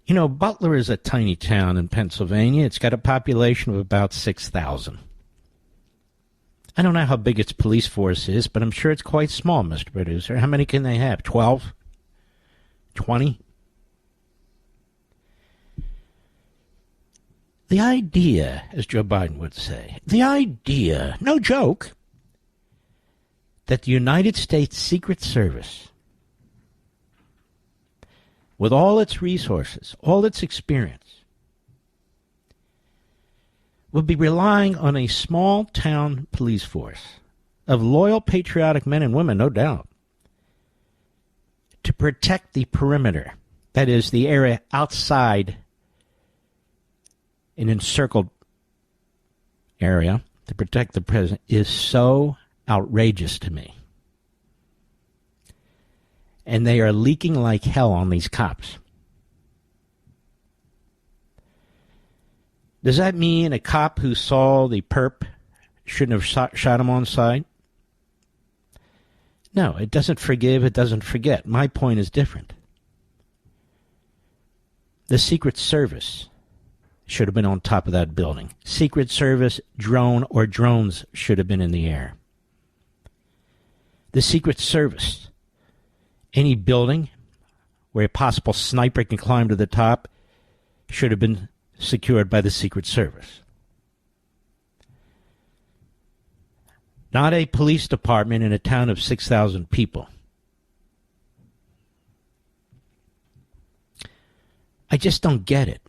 You know, Butler is a tiny town in Pennsylvania. It's got a population of about 6,000. I don't know how big its police force is, but I'm sure it's quite small, Mr. Producer. How many can they have? 12? 20? The idea, as Joe Biden would say, the idea, no joke, that the United States Secret Service, with all its resources, all its experience, would be relying on a small-town police force of loyal, patriotic men and women, no doubt, to protect the perimeter, that is, the area outside an encircled area to protect the president, is so outrageous to me. And they are leaking like hell on these cops. Does that mean a cop who saw the perp shouldn't have shot him on sight? No, it doesn't forgive, it doesn't forget. My point is different. The Secret Service should have been on top of that building. Secret Service drone or drones should have been in the air. The Secret Service, any building where a possible sniper can climb to the top, should have been secured by the Secret Service. Not a police department in a town of 6,000 people. I just don't get it.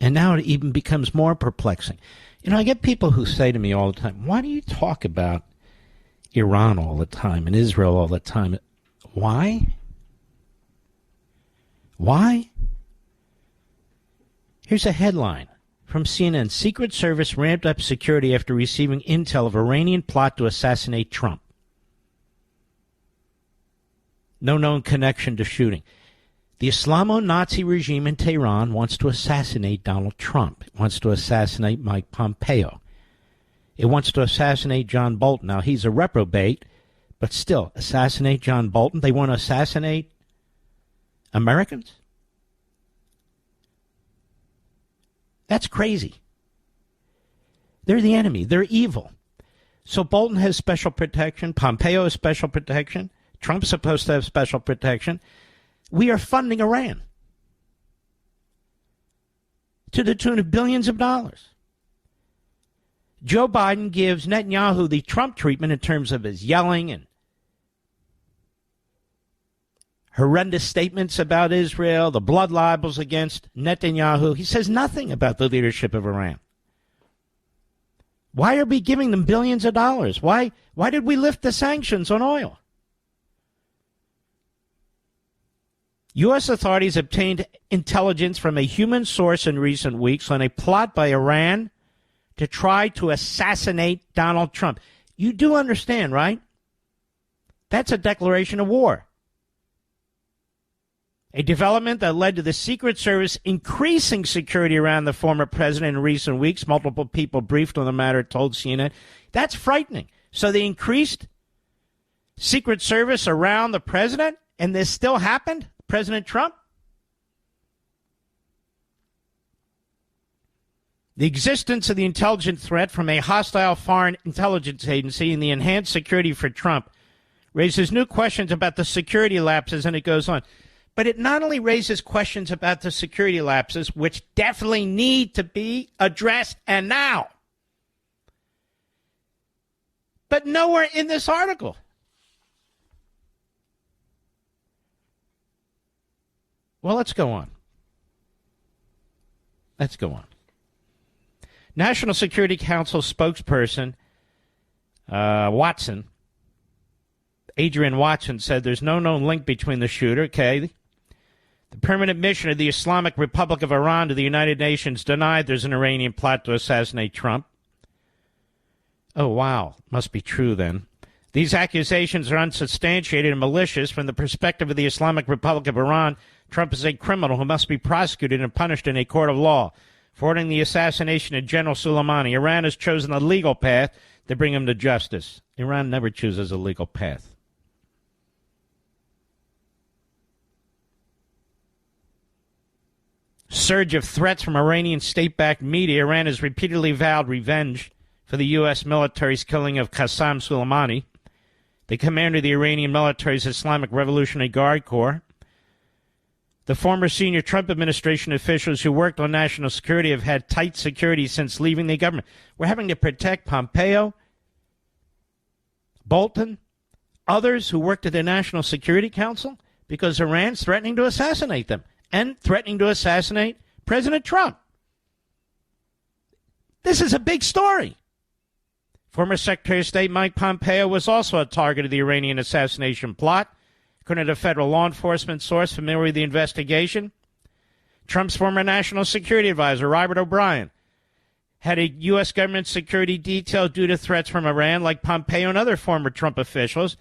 And now it even becomes more perplexing. You know, I get people who say to me all the time, why do you talk about Iran all the time and Israel all the time? Why? Why? Here's a headline from CNN. Secret Service ramped up security after receiving intel of Iranian plot to assassinate Trump. No known connection to shooting. The Islamo-Nazi regime in Tehran wants to assassinate Donald Trump. It wants to assassinate Mike Pompeo. It wants to assassinate John Bolton. Now, he's a reprobate, but still, assassinate John Bolton. They want to assassinate Americans? That's crazy. They're the enemy. They're evil. So Bolton has special protection. Pompeo has special protection. Trump's supposed to have special protection. We are funding Iran to the tune of billions of dollars. Joe Biden gives Netanyahu the Trump treatment in terms of his yelling and horrendous statements about Israel, the blood libels against Netanyahu. He says nothing about the leadership of Iran. Why are we giving them billions of dollars? Why did we lift the sanctions on oil? U.S. authorities obtained intelligence from a human source in recent weeks on a plot by Iran to try to assassinate Donald Trump. You do understand, right? That's a declaration of war. A development that led to the Secret Service increasing security around the former president in recent weeks. Multiple people briefed on the matter told CNN. That's frightening. So they increased Secret Service around the president, and this still happened? President Trump? The existence of the intelligence threat from a hostile foreign intelligence agency and the enhanced security for Trump raises new questions about the security lapses, and it goes on. But it not only raises questions about the security lapses, which definitely need to be addressed and now, but nowhere in this article. Well, let's go on. Let's go on. National Security Council spokesperson Adrian Watson, said there's no known link between the shooter, okay, the permanent mission of the Islamic Republic of Iran to the United Nations denied there's an Iranian plot to assassinate Trump. Oh, wow. Must be true then. These accusations are unsubstantiated and malicious. From the perspective of the Islamic Republic of Iran, Trump is a criminal who must be prosecuted and punished in a court of law. For ordering the assassination of General Soleimani, Iran has chosen a legal path to bring him to justice. Iran never chooses a legal path. surge of threats from Iranian state-backed media, Iran has repeatedly vowed revenge for the U.S. military's killing of Qasem Soleimani, the commander of the Iranian military's Islamic Revolutionary Guard Corps. The former senior Trump administration officials who worked on national security have had tight security since leaving the government. We're having to protect Pompeo, Bolton, others who worked at the National Security Council because Iran's threatening to assassinate them and threatening to assassinate President Trump. This is a big story. Former Secretary of State Mike Pompeo was also a target of the Iranian assassination plot. According to a federal law enforcement source familiar with the investigation, Trump's former national security advisor, Robert O'Brien, had a U.S. government security detail due to threats from Iran, like Pompeo and other former Trump officials.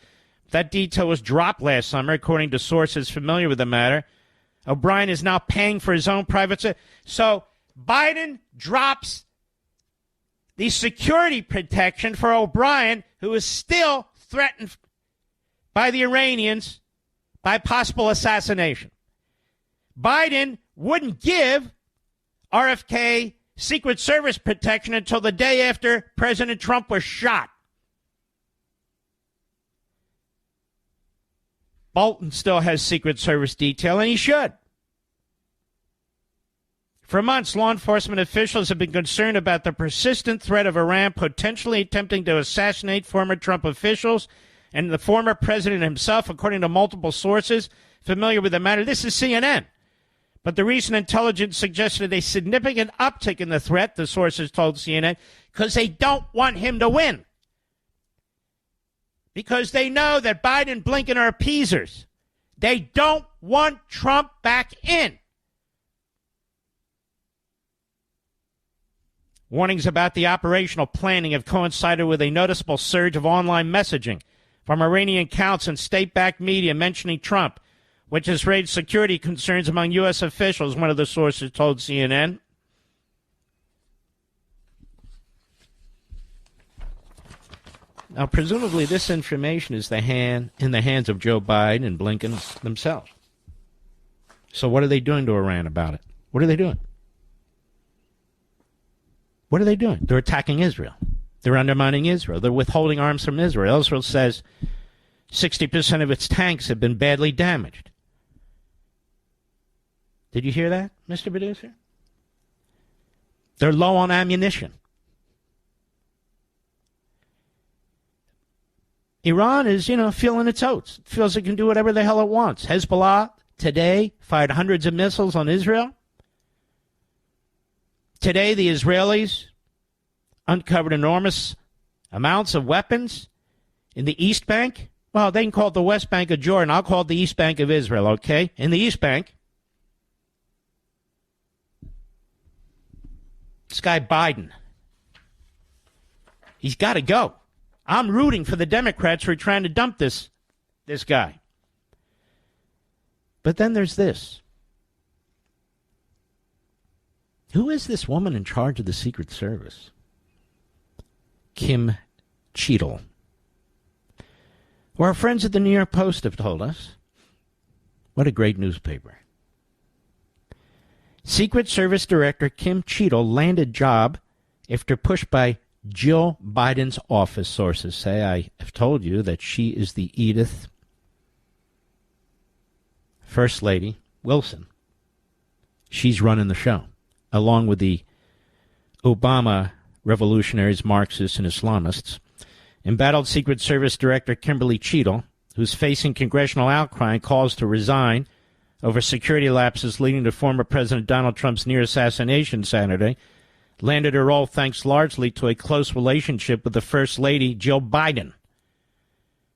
That detail was dropped last summer, according to sources familiar with the matter. O'Brien is now paying for his own private... So Biden drops the security protection for O'Brien, who is still threatened by the Iranians by possible assassination. Biden wouldn't give RFK Secret Service protection until the day after President Trump was shot. Bolton still has Secret Service detail, and he should. For months, law enforcement officials have been concerned about the persistent threat of Iran potentially attempting to assassinate former Trump officials and the former president himself, according to multiple sources familiar with the matter. This is CNN. But the recent intelligence suggested a significant uptick in the threat, the sources told CNN, because they don't want him to win. Because they know that Biden and Blinken are appeasers. They don't want Trump back in. Warnings about the operational planning have coincided with a noticeable surge of online messaging from Iranian accounts and state-backed media mentioning Trump, which has raised security concerns among U.S. officials, one of the sources told CNN. Now, presumably this information is in the hands of Joe Biden and Blinken themselves. So what are they doing to Iran about it? What are they doing? What are they doing? They're attacking Israel. They're undermining Israel. They're withholding arms from Israel. Israel says 60% of its tanks have been badly damaged. Did you hear that, Mr. Producer? They're low on ammunition. Iran is, feeling its oats. It feels it can do whatever the hell it wants. Hezbollah today fired hundreds of missiles on Israel. Today, the Israelis uncovered enormous amounts of weapons in the East Bank. Well, they can call it the West Bank of Jordan. I'll call it the East Bank of Israel, okay? In the East Bank, this guy Biden, he's got to go. I'm rooting for the Democrats who are trying to dump this guy. But then there's this. Who is this woman in charge of the Secret Service? Kim Cheadle. Well, our friends at the New York Post have told us. What a great newspaper. Secret Service Director Kim Cheadle landed job after pushed by Jill Biden's office, sources say. I have told you that she is the Edith First Lady Wilson. She's running the show, along with the Obama revolutionaries, Marxists, and Islamists. Embattled Secret Service Director Kimberly Cheadle, who's facing congressional outcry and calls to resign over security lapses leading to former President Donald Trump's near assassination Saturday, landed her role thanks largely to a close relationship with the First Lady, Jill Biden.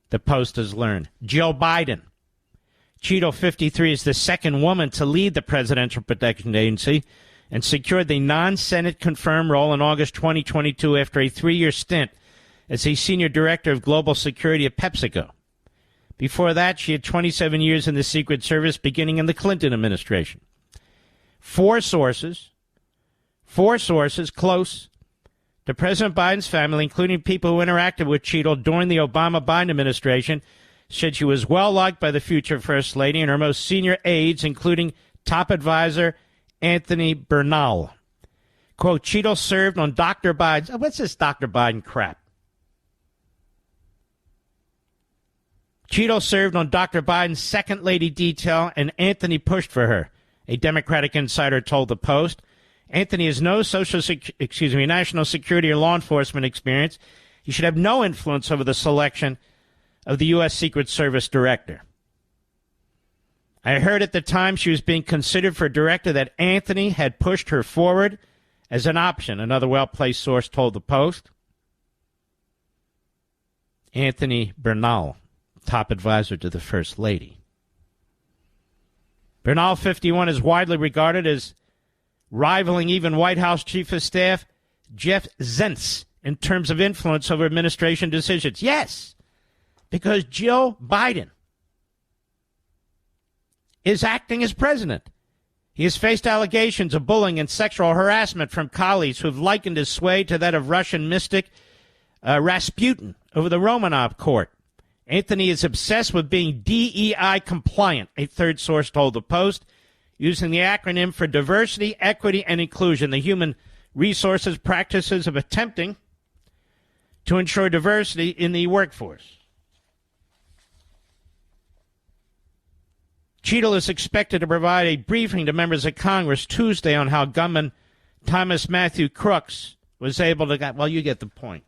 The Post has learned. Jill Biden. Cheadle, 53, is the second woman to lead the Presidential Protection Agency and secured the non-Senate confirmed role in August 2022 after a 3-year stint as a senior director of global security at PepsiCo. Before that, she had 27 years in the Secret Service, beginning in the Clinton administration. Four sources close to President Biden's family, including people who interacted with Cheadle during the Obama-Biden administration, said she was well-liked by the future First Lady and her most senior aides, including top advisor Anthony Bernal. Quote, Cheadle served on Dr. Biden's... Oh, what's this Dr. Biden crap? Cheadle served on Dr. Biden's second lady detail, and Anthony pushed for her, a Democratic insider told the Post. Anthony has no national security or law enforcement experience. He should have no influence over the selection of the U.S. Secret Service director. I heard at the time she was being considered for director that Anthony had pushed her forward as an option, another well-placed source told the Post. Anthony Bernal, top advisor to the First Lady. Bernal, 51, is widely regarded as rivaling even White House Chief of Staff Jeff Zients in terms of influence over administration decisions. Yes, because Jill Biden is acting as president. He has faced allegations of bullying and sexual harassment from colleagues who have likened his sway to that of Russian mystic Rasputin over the Romanov court. Anthony is obsessed with being DEI compliant, a third source told the Post, using the acronym for diversity, equity, and inclusion, the human resources practices of attempting to ensure diversity in the workforce. Cheadle is expected to provide a briefing to members of Congress Tuesday on how gunman Thomas Matthew Crooks was able to... Well, you get the point.